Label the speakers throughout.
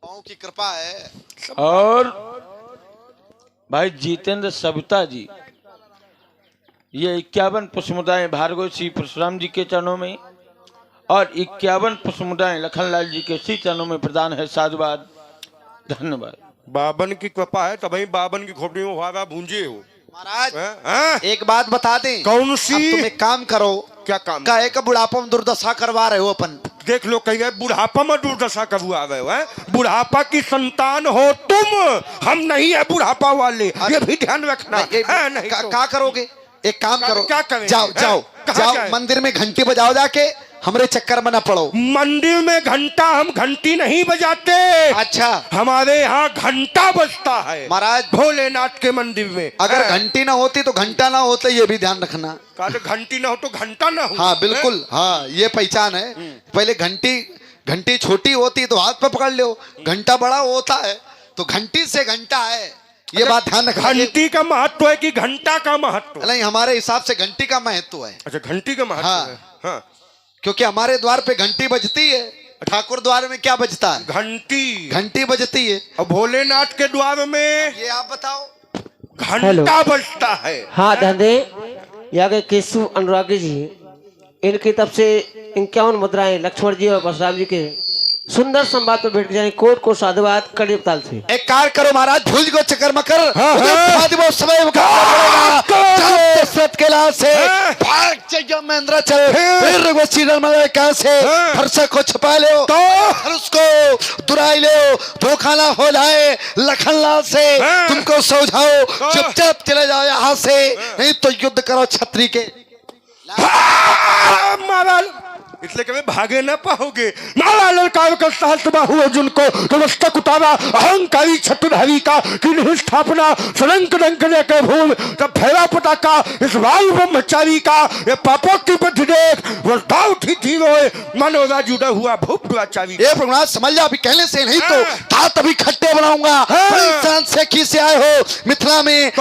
Speaker 1: की कृपा है।
Speaker 2: और भाई जितेंद्र सविता जी, ये 51 पुष्पमुद्राएं भार्गव श्री परशुराम जी के चरणों में और 51 पुष्पमुद्राएं लखनलाल जी के श्री चरणों में प्रदान है। साधुवाद, धन्यवाद।
Speaker 3: बाबन की कृपा है तभी बाबन की खोपड़ी में हुआ भूंजे हो
Speaker 1: महाराज एक बात बता दें।
Speaker 3: कौन सी?
Speaker 1: अब तुम एक काम करो।
Speaker 3: क्या काम?
Speaker 1: काहे का बुढ़ापा में दुर्दशा करवा रहे हो अपन।
Speaker 3: देख लो कहीं गए बुढ़ापा में दुर्दशा कब आ गए है? बुढ़ापा की संतान हो तुम, हम नहीं है बुढ़ापा वाले, ये भी ध्यान रखना है। नहीं
Speaker 1: क्या करोगे? एक काम करो,
Speaker 3: क्या करेंगे?
Speaker 1: जाओ जाओ जाओ मंदिर में घंटी बजाओ, जाके हमरे चक्कर में न पड़ो।
Speaker 3: मंदिर में घंटा, हम घंटी नहीं बजाते।
Speaker 1: अच्छा,
Speaker 3: हमारे यहाँ घंटा बजता है
Speaker 1: महाराज
Speaker 3: भोलेनाथ के मंदिर में।
Speaker 1: अगर घंटी ना होती तो घंटा ना होता, ये भी ध्यान रखना।
Speaker 3: घंटी ना हो तो घंटा ना हो।
Speaker 1: हाँ बिल्कुल, हाँ ये पहचान है। पहले घंटी छोटी होती तो हाथ पे पकड़ लो, घंटा बड़ा होता है तो घंटी से घंटा है, ये बात ध्यान रखना।
Speaker 3: घंटी का महत्व है कि घंटा का महत्व?
Speaker 1: नहीं, हमारे हिसाब से घंटी का महत्व है।
Speaker 3: अच्छा, घंटी का महत्व है। हाँ,
Speaker 1: क्योंकि हमारे द्वार पे घंटी बजती है। ठाकुर द्वार में क्या बजता है? घंटी बजती है।
Speaker 3: और भोलेनाथ के द्वार में
Speaker 1: ये आप बताओ,
Speaker 3: घंटा बजता है।
Speaker 4: हाँ धंधे यहाँ केशु अनुरागी जी, इनकी तरफ से 51 मुद्राएं लक्ष्मण जी और परशुराम जी के सुंदर संवाद पर भेट जाए। कोट को साधुवाद कड़ी ताल से।
Speaker 1: एक कार्य करो महाराज, भूल गो चक्कर मकर समय महेंद्र चल फिर से को छुपा लो तो उसको दुराई लो, धोखा ना हो जाए लखनलाल से। तुमको समझाओ, चुपचाप चले जाओ यहाँ से, नहीं तो युद्ध करो छतरी के।
Speaker 3: इसलिए कभी भागे न पाओगे। नाला ललकार का सहस्त्र हुआ जिनको तो मस्तक उतारा अहंकारी छत्रधारी का की स्थापना सलंक डंकने के भूल तब फैला पटाखा इस वायु ब्रह्मचारी का ये पापों की बुद्धि देख वर्षा उठी थी रोए मनोरा जुड़ा हुआ भूप दुराचारी।
Speaker 1: ये प्रभुनाथ समझ जा, अभी कहने से नहीं तो तात अभी खट्टे बनाऊंगा। सेखी से आए हो मिथिला में,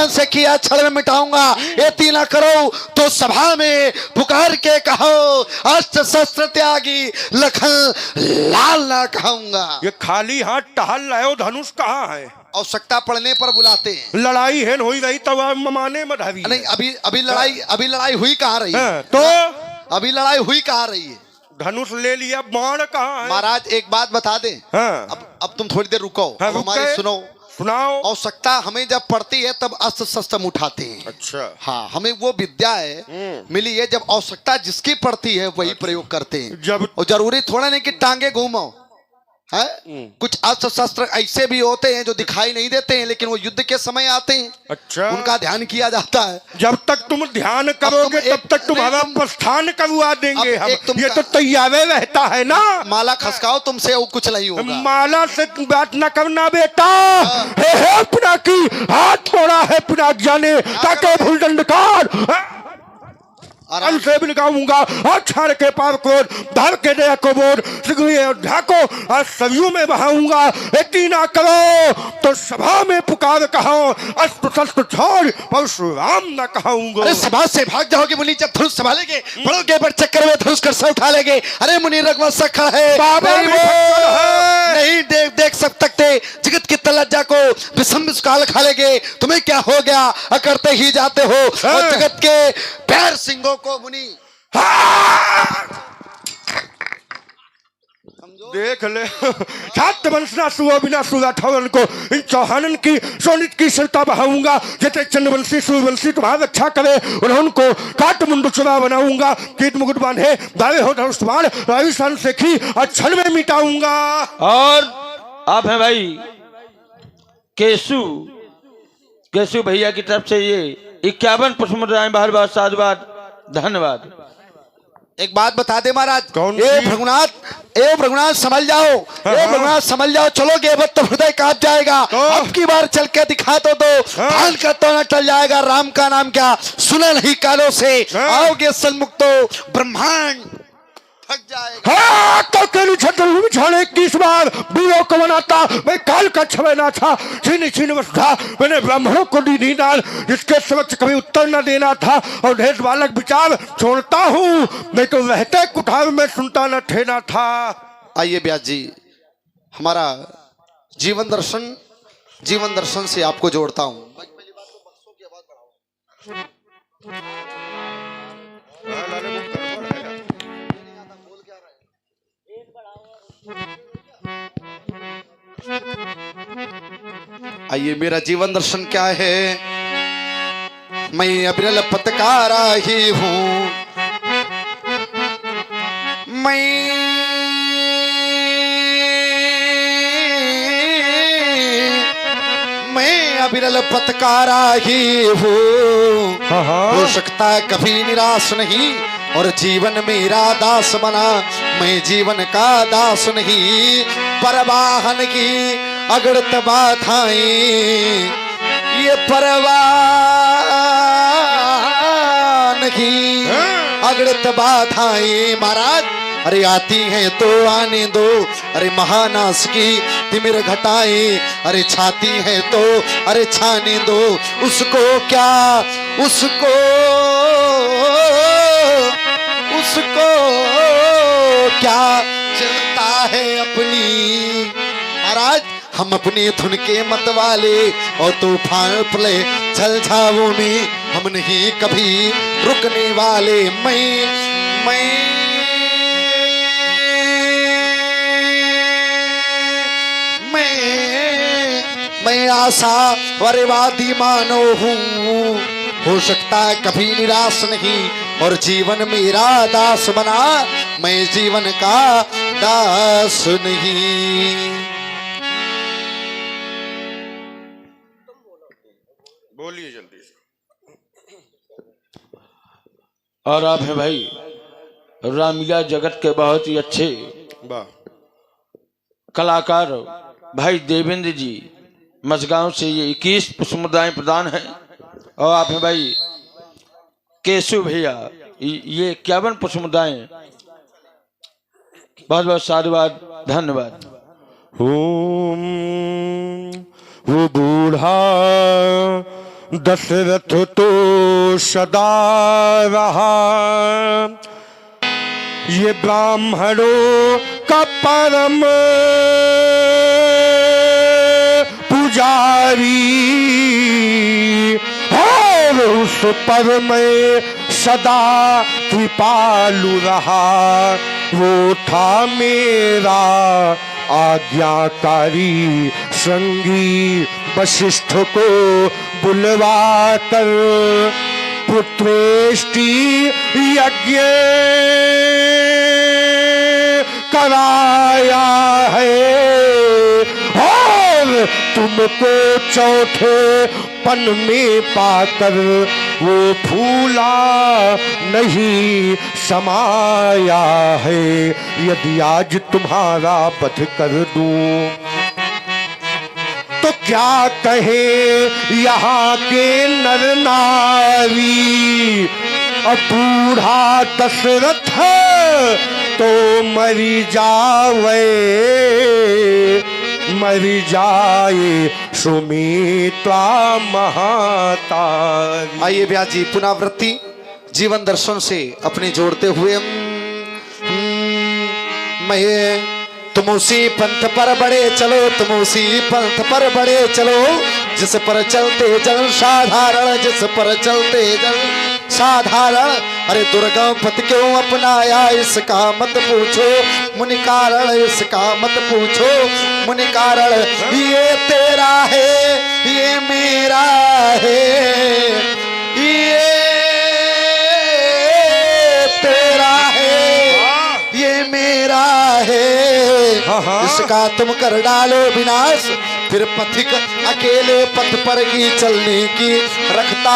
Speaker 1: से किया छड़ में मिटाऊंगा। ये तीना करो तो सभा में पुकार के कहो अस्त्र शस्त्र त्यागी लखन लाल ना कहूंगा।
Speaker 3: ये खाली हाथ टहल रहे हो, धनुष कहाँ है?
Speaker 1: आवश्यकता पड़ने पर बुलाते हैं।
Speaker 3: लड़ाई है हो रही तब ममाने में ढावी
Speaker 1: नहीं, अभी लड़ाई हुई कहाँ रही है?
Speaker 3: तो
Speaker 1: अभी लड़ाई हुई कहाँ रही है?
Speaker 3: धनुष ले लिया, बाण कहाँ है?
Speaker 1: महाराज एक बात बता दे। अब तुम थोड़ी देर रुको, हमारी सुनो।
Speaker 3: सुनाओ।
Speaker 1: आवश्यकता हमें जब पड़ती है तब अस्त्र शस्त्र उठाते हैं।
Speaker 3: अच्छा,
Speaker 1: हाँ हमें वो विद्या है मिली है, जब आवश्यकता जिसकी पड़ती है वही प्रयोग करते हैं।
Speaker 3: जब
Speaker 1: और जरूरी थोड़ा नहीं कि टांगे घूमो है। कुछ अस्त्र शस्त्र ऐसे भी होते हैं जो दिखाई नहीं देते हैं, लेकिन वो युद्ध के समय आते हैं।
Speaker 3: अच्छा,
Speaker 1: उनका ध्यान किया जाता है।
Speaker 3: जब तक तुम ध्यान करोगे तब तक तुम्हारा प्रस्थान करवा देंगे हम। ये तो तैयार रहता है ना। माला
Speaker 1: खसकाओ, तुमसे वो कुछ नहीं होगा।
Speaker 3: माला से बात न करना बेटा। हे पुना की हाथ थोड़ा है पुना जाने ताकि भूल दंडकार से भी लगाऊंगा और छाड़ के पार को धर के दया को बोर ढाको और सवियों में बहाऊंगा। इतनी ना करो तो सभा में पुकार कहो अस्त्र शस्त्र छोड़ परशुराम न कहूंगा।
Speaker 1: अरे सभा से भाग जाओगे मुनि जब धनुष संभालेगे, पड़ोगे पर चक्कर में धनुष कर उठा लेंगे। अरे मुनि रगवा सखा है, नहीं देख सकते जगत की तलज्जा को विषम काल खा लेंगे। तुम्हें क्या हो गया, करते ही जाते हो और जगत के पैर सिंगों को मुनि।
Speaker 3: देख ले छात्र वंशना सुआ बिना सुरा ठौरन को इन चौहानन की सोनित की सलता बहाऊंगा। जैसे चंद्रवंशी सूर्यवंशी तुम्हारा रक्षा करे उनको काट मुंड चुरा बनाऊंगा। कीट मुकुट बांधे दावे हो धनुष बाण राजस्थान से खी और क्षण में मिटाऊंगा।
Speaker 2: और आप हैं भाई केशु भैया की तरफ से ये 51 पुष्पमुद्राएं बार बार साधुवाद, धन्यवाद।
Speaker 1: एक बात बता दे महाराज,
Speaker 3: ए
Speaker 1: भृगुनाथ समझ जाओ, भृगुनाथ समझ जाओ। चलोगे बत तो हृदय कांप जाएगा। अब की बार चल के दिखा तो हाल का तो न टल जाएगा। राम का नाम क्या सुना नहीं कालों से, आओगे सन्मुख तो ब्रह्मांड थक जाएगा।
Speaker 3: हाँ, तो केली छत्रभूमि छाने 21 बार वीरों को बनाता मैं काल का छवै ना था। छीन था मैंने ब्राह्मणों को दी नीदान जिसके समक्ष कभी उत्तर न देना था। और ढेर बालक विचार छोड़ता हूँ नहीं तो रहते कुठार में सुनता न ठेना था।
Speaker 1: आइए ब्यास जी, हमारा जीवन दर्शन से आपको जोड़ता हूं। आइए, मेरा जीवन दर्शन क्या है? मैं अविरल पत्रकारा ही हूं, मैं अविरल पत्रकारा ही हूँ। हो सकता है कभी निराश नहीं और जीवन मेरा दास बना। मैं जीवन का दास नहीं, परवाहन की अगड़त बाधाएं, ये परवाह नहीं अगड़त बाधाएं महाराज। अरे आती हैं तो आने दो, अरे महानाश की तिमिर घटाएं, अरे छाती है तो अरे छाने दो। उसको क्या उसको क्या चलता है अपनी। महाराज हम अपने धुन के मत वाले और तूफान प्रलय झलझावों में हम नहीं कभी रुकने वाले। मैं आशा वरवादी मानो हूँ। हो सकता है कभी निराश नहीं और जीवन मेरा दास बना। मैं जीवन का दास नहीं।
Speaker 3: बोलिए जल्दी से।
Speaker 2: और आप हैं भाई रामिया जगत के बहुत ही अच्छे
Speaker 3: वाह
Speaker 2: कलाकार भाई देवेंद्र जी मझगांव से। ये 21 पुष्पमुद्राएं प्रदान है। और आप हैं भाई केशव भैया, ये 51 पुष्पमुद्राएं। बहुत बहुत साधुवाद, धन्यवाद।
Speaker 3: वो बूढ़ा दशरथ तो सदा रहा, ये ब्राह्मणों का परम पुजारी, और उस पर मैं सदा कृपालु रहा। वो था मेरा आज्ञाकारी संगी, वशिष्ठ को बुलवा कर पुत्रेष्टि यज्ञ कराया है। और तुमको चौथे पन में पाकर वो फूला नहीं समाया है। यदि आज तुम्हारा वध कर दूं तो क्या कहे यहाँ के नर नारी। अब बूढ़ा दशरथ तो मरी जावे, मरी जाए सुमित्रा महातारी।
Speaker 1: आइए ब्यास जी पुनरावृत्ति जीवन दर्शन से अपने जोड़ते हुए। मैं तुम उसी पंथ पर बड़े चलो, तुम उसी पंथ पर बड़े चलो, जिस पर चलते जन साधारण, जिस पर चलते जन साधारण। अरे दुर्गम पथ क्यों अपनाया इसका मत पूछो मुनि कारण, इसका मत पूछो मुनि कारण। ये तेरा है ये मेरा है, ये तेरा है ये मेरा है। इसका तुम कर डालो विनाश, फिर पथिक अकेले पथ पर ही चलने की रखता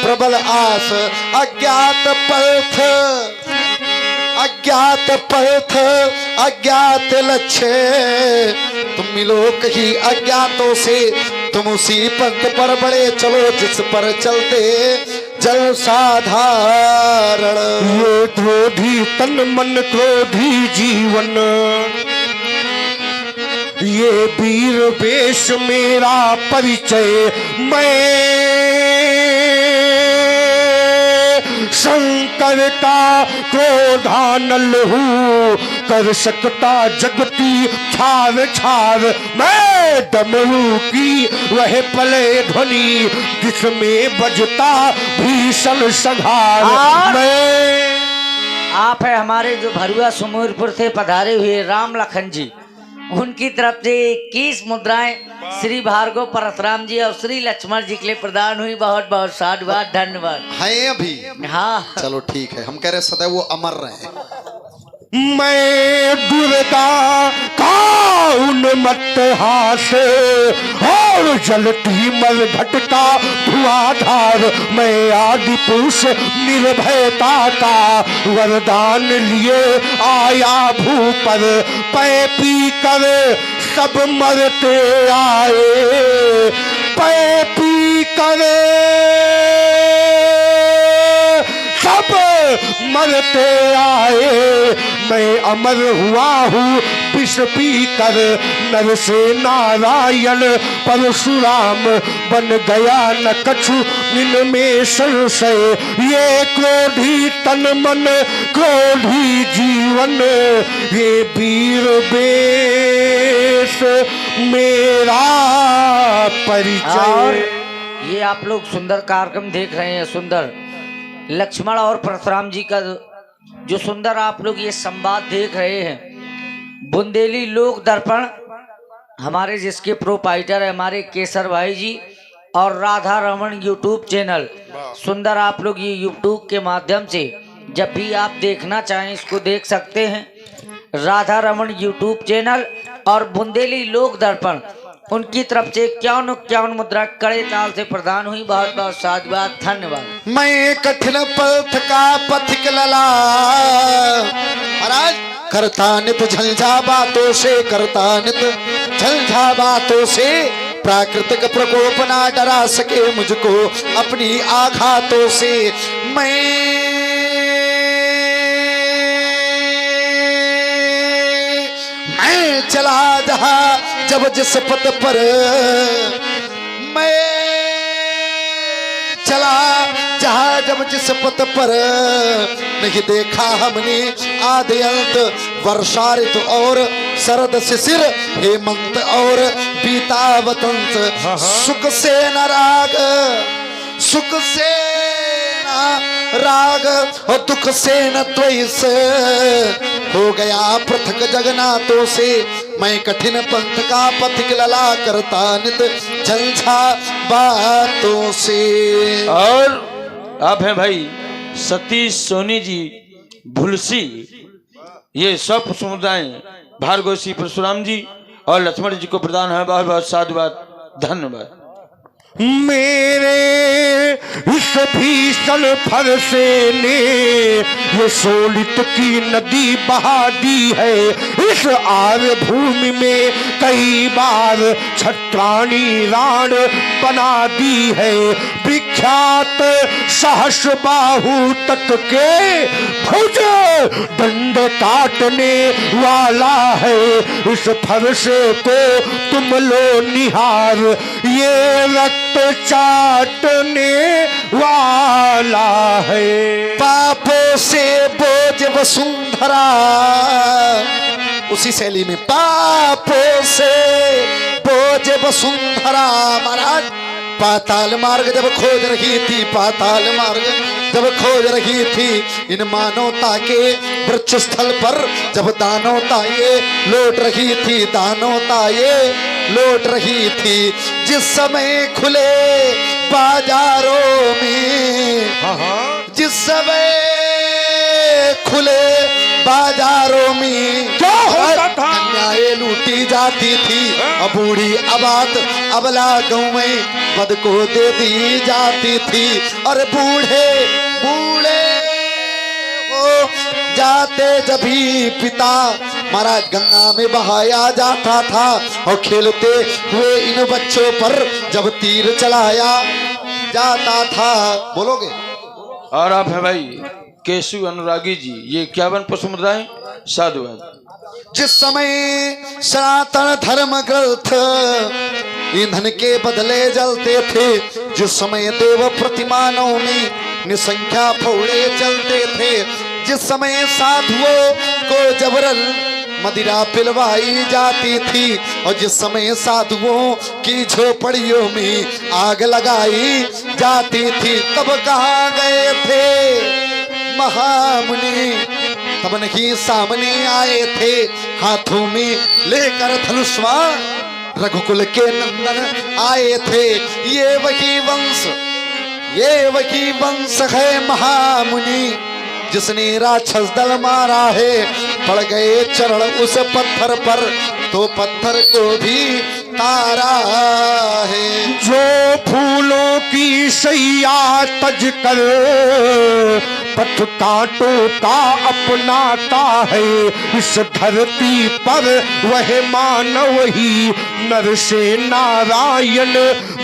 Speaker 1: प्रबल आस। अज्ञात पथ अज्ञात पथ अज्ञात लक्ष्य, तुम मिलो कहीं अज्ञातों से। तुम उसी पंथ पर बड़े चलो, जिस पर चलते जल साधारण।
Speaker 3: ये क्रोधी तन मन क्रोधी जीवन, ये वीर वेश मेरा परिचय। मैं शंकर का क्रोधानल हूँ, कर सकता जगती छाव छाव। मैं डमरू की वह पले ध्वनि जिसमें बजता भीषण संहार।
Speaker 5: और?
Speaker 3: मैं
Speaker 5: आप है हमारे जो भरुआ सुमेरपुर से पधारे हुए राम लखन जी, उनकी तरफ से 21 मुद्राएं श्री भार्गव परशुराम जी और श्री लक्ष्मण जी के लिए प्रदान हुई। बहुत बहुत साधुवाद, धन्यवाद।
Speaker 1: है अभी?
Speaker 5: हाँ,
Speaker 1: चलो ठीक है, हम कह रहे सदैव वो अमर रहे।
Speaker 3: मैं दुर्गा का उन्मत्त हास और जलती मल घटका धुआंधार। मैं आदि पुरुष निर्भयता का वरदान लिए आया भू पर। पै पी कर सब मरते आए, पै पी कर सब मरते आए। मैं अमर हुआ हूँ विष पी कर, नर से नारायण परशुराम बन गया न कछु इनमें संशय। ये क्रोधी तन मन क्रोधी जीवन, ये वीर बेश मेरा
Speaker 5: और
Speaker 3: परिचय।
Speaker 5: ये आप लोग सुंदर कार्यक्रम देख रहे हैं। सुंदर लक्ष्मण और परशुराम जी का जो सुंदर आप लोग ये संवाद देख रहे हैं। बुंदेली लोक दर्पण हमारे जिसके प्रोपाइटर है हमारे केसर भाई जी और राधा रमन यूट्यूब चैनल। सुंदर आप लोग ये यूट्यूब के माध्यम से जब भी आप देखना चाहें इसको देख सकते हैं। राधा रमन यूट्यूब चैनल और बुंदेली लोक दर्पण उनकी तरफ से 51 मुद्रा कड़े ताल से प्रदान हुई। बहुत बहुत साधुवाद, धन्यवाद।
Speaker 1: मैं कठिन पथ का पथिक लला महाराज, करता नित झंझा बातों से, करता नित झंझा बातों से। प्राकृतिक प्रकोप ना डरा सके मुझको अपनी आघातों से। मैं चला जहां जब जिस पथ पर, मैं चला जहां जब जिस पथ पर। नहीं देखा हमने आदि अंत, वर्षा ऋतु और शरद शिशिर, हेमंत और बीता वसंत। सुख से न राग, सुख से न राग और दुख से न द्वेष, हो गया पृथक जगन्नाथों से। मैं कठिन पंथ का पथिक लला, करता नित झंझा बातों से।
Speaker 2: और आप हैं भाई सतीश सोनी जी भुलसी, ये सब समुदाय भार्गव श्री परशुराम जी और लक्ष्मण जी को प्रदान है। बहुत बहुत साधुवाद, धन्यवाद।
Speaker 3: मेरे इस भीषण फरसे ने ये सोलित की नदी बहा दी है। इस आर भूमि में कई बार छत्राणी राण बना दी है। विख्यात सहस बाहु तक के भुज दंड काटने वाला है। इस फरसे को तुम लो निहार, ये रक्त चाटने वाला है।
Speaker 1: पापों से बोझ वसुंधरा, उसी शैली में पापों से बोझ वसुंधरा। महाराज पाताल मार्ग जब खोज रही थी, पाताल मार्ग जब खोज रही थी, इन मानवता के वृक्ष स्थल पर जब दानवता ये लौट रही थी, दानवता ये लौट रही थी। जिस समय खुले बाजारों में, जिस समय खुले बाजारों में
Speaker 3: क्या होता था?
Speaker 1: कन्याएं लूटी जाती थी, अब बूढ़ी अबात अबला गाँव में बद को दे दी जाती थी। और बूढ़े बूढ़े हो जाते जभी पिता महाराज गंगा में बहाया जाता था। और खेलते हुए इन बच्चों पर जब तीर चलाया जाता था। बोलोगे?
Speaker 2: और आप हैं भाई केशु अनुरागी जी, ये 51 पुष्प मुद्राएं, साधुवाद।
Speaker 1: जिस समय सनातन धर्म ग्रंथ ईंधन के बदले जलते थे, जिस समय देव प्रतिमानों में निसंख्या फौड़े चलते थे। जिस समय साधुओं को जबरन मदिरा पिलवाई जाती थी और जिस समय साधुओं की झोपड़ियों में आग लगाई जाती थी, तब कहाँ गए थे महामुनि? तब नहीं सामने आए थे हाथों में लेकर धनुष्वा, रघुकुल के नंदन आए थे। ये वही वंश है महामुनि जिसने राक्षस दल मारा है। पड़ गए चरण उस पत्थर पर तो पत्थर को भी तारा है।
Speaker 3: जो फूलों की सैया तज कर पथ कांटों का अपनाता है, इस धरती पर वह मानव ही नर से नारायण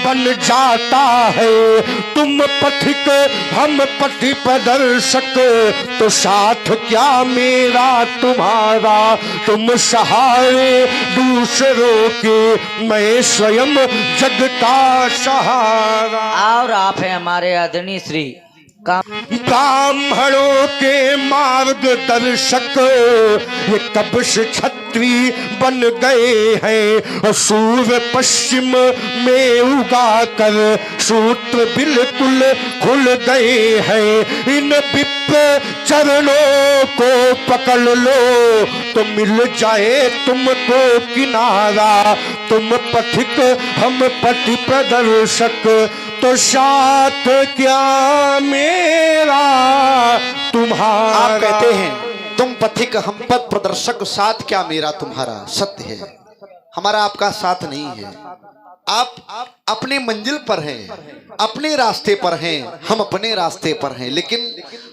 Speaker 3: बन जाता है। तुम पथिक हम पथि प्रदर्शक, तो साथ क्या मेरा तुम्हारा? तुम सहारे दूसरों के, मैं स्वयं जग का सहारा।
Speaker 5: और आप हैं हमारे आदरणीय श्री
Speaker 3: ब्राह्मणों के मार्गदर्शक, ये कब से छत्री बन गए हैं। सूर्य पश्चिम में उगा कर सूत्र बिल्कुल खुल गए हैं। इन विप्र चरणों को पकड़ लो तो मिल जाए तुमको किनारा। तुम पथिक हम पथि प्रदर्शक, तो साथ क्या मेरा तुम्हारा?
Speaker 1: आप कहते हैं तुम पथिक हम पथ प्रदर्शक, साथ क्या मेरा तुम्हारा? सत्य है, हमारा आपका साथ नहीं है। आप अपनी मंजिल पर हैं, अपने रास्ते पर हैं, हम अपने रास्ते पर हैं। लेकिन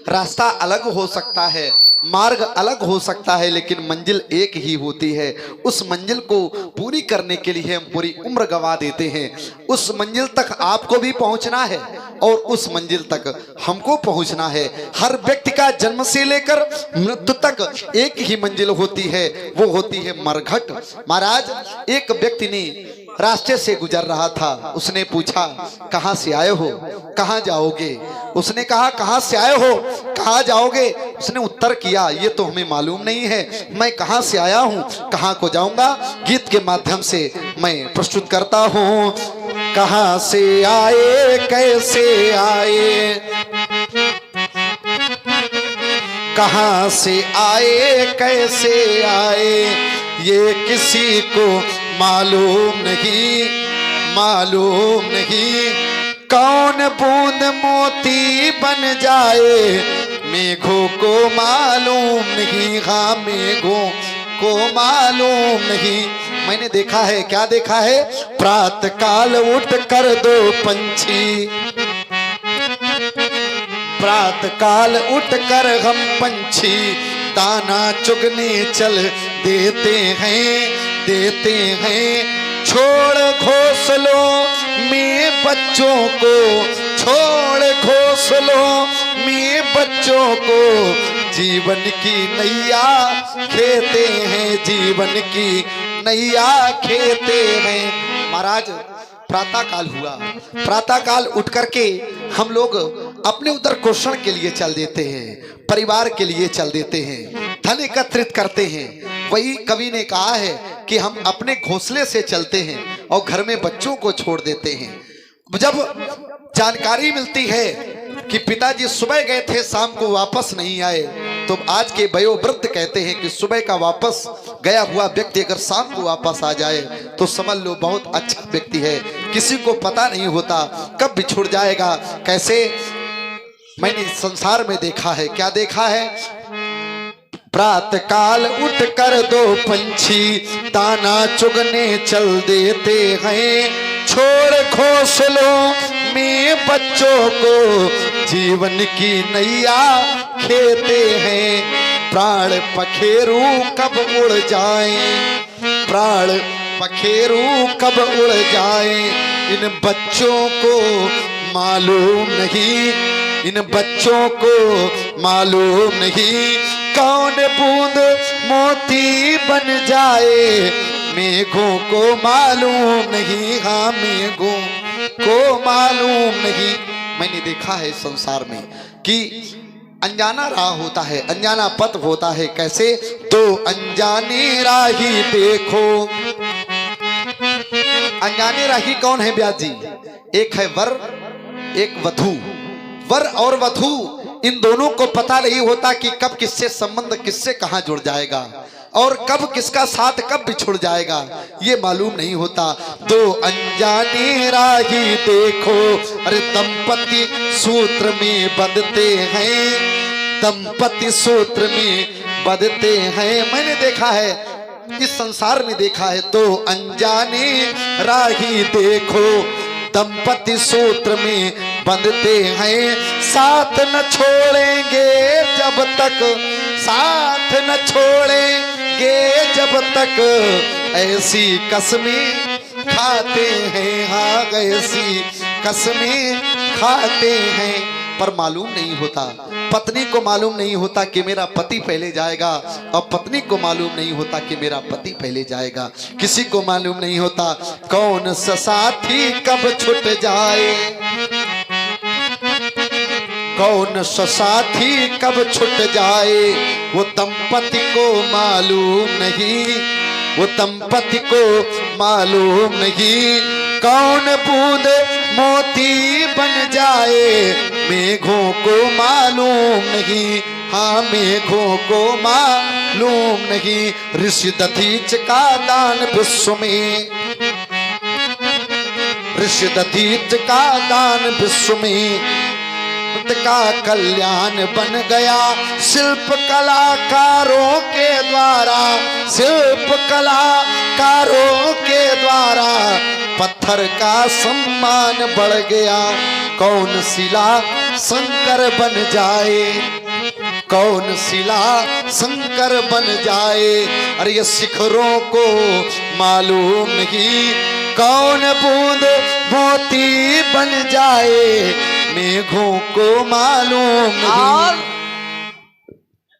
Speaker 1: रास्ता अलग हो सकता है, मार्ग अलग हो सकता है, लेकिन मंजिल एक ही होती है। उस मंजिल को पूरी करने के लिए हम पूरी उम्र गंवा देते हैं। उस मंजिल तक आपको भी पहुंचना है और उस मंजिल तक हमको पहुंचना है। हर व्यक्ति का जन्म से लेकर मृत्यु तक एक ही मंजिल होती है, वो होती है मरघट। महाराज, एक व्यक्ति ने रास्ते से गुजर रहा था। उसने पूछा, कहां से आए हो, कहां जाओगे? उसने कहा, कहां से आए हो, कहां जाओगे? उसने उत्तर किया, ये तो हमें मालूम नहीं है, मैं कहां से आया हूं, कहां को जाऊंगा? गीत के माध्यम से मैं प्रस्तुत करता हूं। कहां से आए, कैसे आए, कहां से आए, कैसे आए, ये किसी को मालूम नहीं, मालूम नहीं। कौन बूंद मोती बन जाए, मेघों को मालूम नहीं। हाँ, मेघों को मालूम नहीं। मैंने देखा है, क्या देखा है? प्रातः काल उठ कर दो पंछी, प्रातः काल उठ कर हम पंछी दाना चुगने चल देते हैं, देते हैं। छोड़ घोंसलों में बच्चों को, छोड़ घोंसलों में बच्चों को, जीवन की नैया खेते हैं, जीवन की नैया खेते हैं। महाराज, प्रातः काल हुआ, प्रातः काल उठ करके हम लोग अपने उधर पोषण के लिए चल देते हैं, परिवार के लिए चल देते हैं, धन एकत्रित करते हैं। वही कवि ने कहा है कि हम अपने घोंसले से चलते हैं और घर में बच्चों को छोड़ देते हैं। जब जानकारी मिलती है कि पिताजी सुबह गए थे, शाम को वापस नहीं आए, तो आज के वयोवृद्ध कहते हैं कि सुबह का वापस गया हुआ व्यक्ति अगर शाम को वापस आ जाए तो समझ लो बहुत अच्छा व्यक्ति है। किसी को पता नहीं होता कब बिछुड़ जाएगा, कैसे। मैंने संसार में देखा है, क्या देखा है? प्रातः काल उठ कर दो पंछी दाना चुगने चल देते हैं, छोड़ घोंसलों में बच्चों को जीवन की नैया खेते हैं। प्राण पखेरू कब उड़ जाएं, प्राण पखेरू कब उड़ जाएं, इन बच्चों को मालूम नहीं, इन बच्चों को मालूम नहीं। कौन बूंद मोती बन जाए, मेघों को मालूम नहीं। हाँ, मेघों को मालूम नहीं। मैंने देखा है संसार में कि अनजाना राह होता है, अनजाना पथ होता है। कैसे? तो अनजाने राही देखो। अनजाने राही कौन है ब्यास जी? एक है वर, एक वधू। वर और वधू इन दोनों को पता नहीं होता कि कब किससे संबंध किससे कहां जुड़ जाएगा और कब किसका साथ कब बिछुड़ जाएगा, ये मालूम नहीं होता। तो अनजाने राही देखो, अरे दंपति सूत्र में बंधते हैं, दंपति सूत्र में बंधते हैं। मैंने देखा है, इस संसार में देखा है। तो अनजाने राही देखो, दंपति सूत्र में बंधते हैं, साथ न छोड़ेंगे जब तक, साथ न छोड़ेंगे जब तक, ऐसी कसमें खाते हैं। हाँ, ऐसी कसमें खाते हैं। पर मालूम नहीं होता, पत्नी को मालूम नहीं होता कि मेरा पति पहले जाएगा, और पत्नी को मालूम नहीं होता कि मेरा पति पहले जाएगा। किसी को मालूम नहीं होता कौन सा साथी कब छूट जाए, कौन सा साथी कब छूट जाए, वो दंपति को मालूम नहीं, वो दंपति को मालूम नहीं। कौन बूंद मोती बन जाए, मेघों को मालूम नहीं। हाँ, मेघों को मालूम नहीं। ऋषि दधीच का दान विश्व में, ऋषि दधीच का दान विश्व में, का कल्याण बन गया शिल्प कलाकारों के द्वारा, शिल्प कलाकारों के द्वारा। पत्थर का सम्मान बढ़ गया, कौन शिला शंकर बन जाए, कौन शिला शंकर बन जाए। अरे ये शिखरों को मालूम नहीं, कौन बूंद मोती बन जाए, मेघों को मालूम नहीं।
Speaker 5: और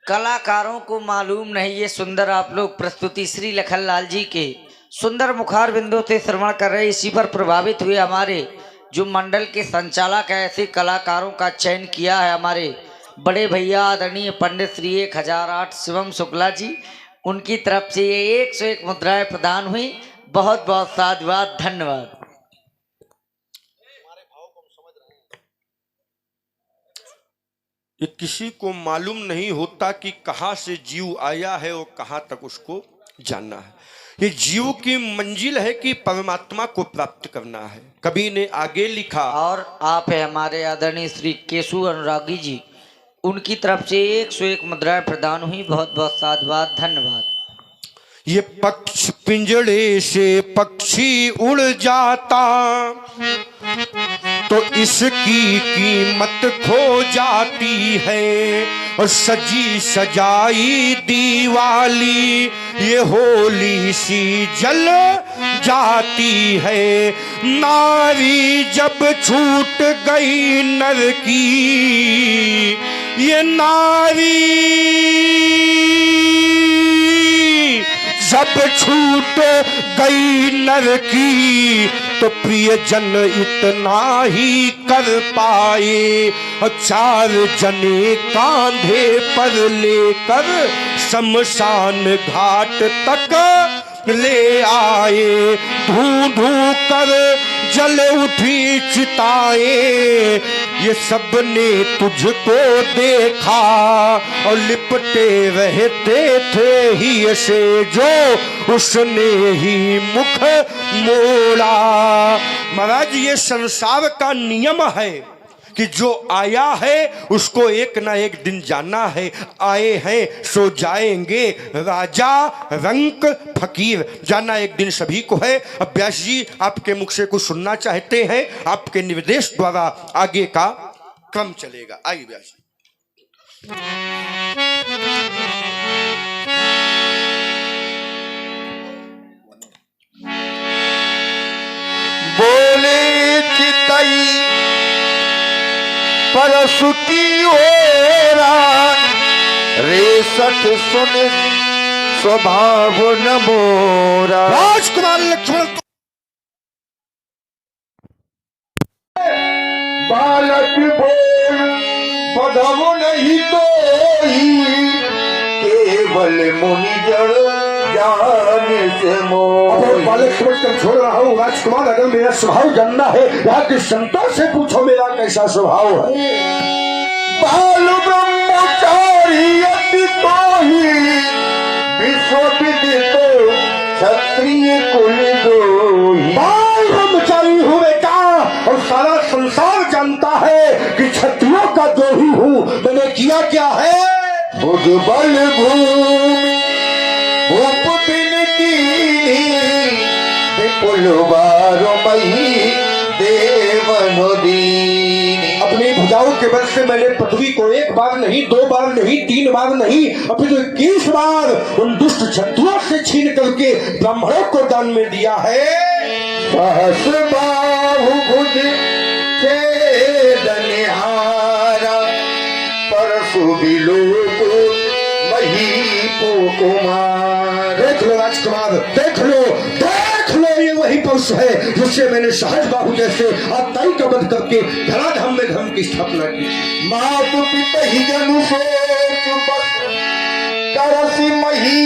Speaker 5: कलाकारों को मालूम नहीं। ये सुंदर आप लोग प्रस्तुति श्री लखनलाल जी के सुंदर मुखार बिंदु से श्रवण कर रहे। इसी पर प्रभावित हुए हमारे जो मंडल के संचालक है, ऐसे कलाकारों का चयन किया है हमारे बड़े भैया आदरणीय पंडित श्री 1008 शिवम शुक्ला जी। उनकी तरफ से ये 101 मुद्राएं प्रदान हुई। बहुत बहुत साधुवाद, धन्यवाद।
Speaker 3: ये किसी को मालूम नहीं होता कि कहाँ से जीव आया है और कहाँ तक उसको जानना है। ये जीव की मंजिल है कि परमात्मा को प्राप्त करना है। कवि ने आगे लिखा,
Speaker 5: और आप है हमारे आदरणीय श्री केशु अनुरागी जी, उनकी तरफ से 101 मुद्राएं प्रदान हुई। बहुत बहुत साधुवाद, धन्यवाद।
Speaker 3: ये पक्ष पिंजड़े से पक्षी उड़ जाता तो इसकी कीमत खो जाती है, और सजी सजाई दीवाली ये होली सी जल जाती है। नारी जब छूट गई नर की, ये नारी जब छूट गई नर की, तो प्रियजन इतना ही कर पाए, और 4 जने कांधे पर लेकर शमशान घाट तक ले आए। ढूंढ कर जल उठी चिताएं, ये सब ने तुझको देखा, और लिपटे रहते थे ही से जो उसने ही मुख मोड़ा। महाराज, ये संसार का नियम है कि जो आया है उसको एक ना एक दिन जाना है। आए हैं सो जाएंगे, राजा रंक फकीर, जाना एक दिन सभी को है। अब व्यास जी आपके मुख से कुछ सुनना चाहते हैं, आपके निर्देश द्वारा आगे का क्रम चलेगा। आइए व्यास जी।
Speaker 1: बोले चितई परसुती ओरा, रेसठ सुन स्वभाव न मोरा।
Speaker 3: राजकुमार लक्ष्मण बालक बोल पढ़ो नहीं तो केवल मुनि जड़ जाने से मोह। बालक समझ कर छोड़ रहा हूँ राजकुमार, अगर मेरा स्वभाव जानना है यहाँ के संतों से पूछो मेरा कैसा स्वभाव है। बाल ब्रह्मचारी अति तो ही विश्व विदित क्षत्रिय कुल दो। बाल ब्रह्मचारी हूँ बेटा, और सारा संसार जानता है कि क्षत्रियों का द्रोही हूँ। मैंने किया क्या है? बुध बल भूमि भूप बिन कीनी विपुल बारोमही देवनो दीनी। अपनी भुजाओं के बल से मैंने पृथ्वी को एक बार नहीं, दो बार नहीं, तीन बार नहीं, अभी तो 21 बार उन दुष्ट शत्रुओं से छीन करके ब्राह्मणों को दान में दिया है। सहस बाहु भुज छेदनहारा परशु विलोक महीपो कुमार। देख लो राजकुमार, देख लो ये वही पशु है जिससे मैंने सहज बाहु जैसे अत्याई का वध करके धराधाम में धर्म की स्थापना की। मातु पिता ही जनु सोच करसी मही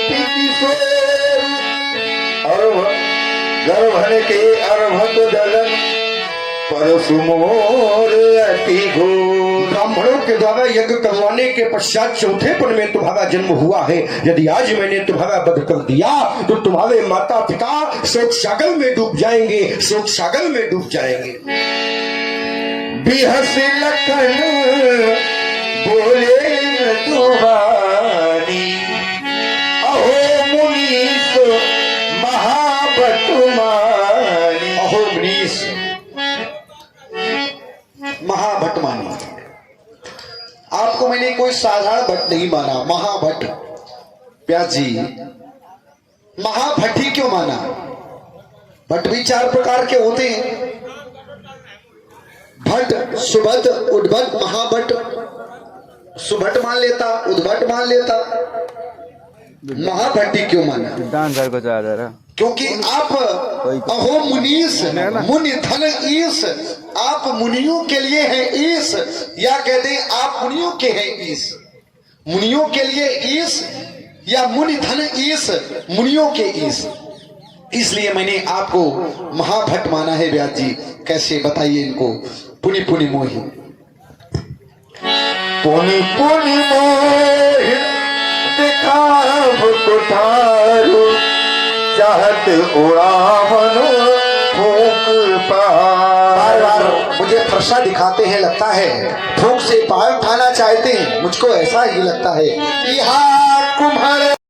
Speaker 3: पिति सो गर्भन के अर्भक दलन परशु मोर अति घोर। ब्राह्मणों के द्वारा यज्ञ करवाने के पश्चात चौथे पन में तुम्हारा जन्म हुआ है। यदि आज मैंने तुम्हारा वध कर दिया तो तुम्हारे माता पिता शोक सागर में डूब जाएंगे, शोक सागर में डूब जाएंगे। बिहस लखन बोले तुम्हारी अहो मुनीस महाबतुमानी। अहो मुनीस महाभटमानी, आपको मैंने कोई साधारण भट्ट नहीं माना, महाभट्ट। व्यास जी महाभट्ट ही क्यों माना? भट्ट भी 4 प्रकार के होते हैं, भट्ट, सुभट, उद्भट, महाभट्ट। सुभट मान लेता, उद्भट मान लेता, महाभट्ट ही क्यों माना? क्योंकि आप अहो मुनीस, मुनि धन ईश, आप मुनियों के लिए हैं ईश, या कहते हैं आप मुनियों के हैं ईश। मुनियों के लिए ईश या मुनि धन ईश, मुनियों के ईश। इसलिए मैंने आपको महाभट्ट माना है। व्यास जी कैसे बताइए इनको? पुनि पुनि मोहि, पुनि पुनि मोहि दिखाव कुठारो चाहत उड़ावन फूक पहाड़। बार मुझे फरसा दिखाते हैं, लगता है फूक से पहाड़ उठाना चाहते हैं, मुझको ऐसा ही लगता है। यहाँ कुम्हार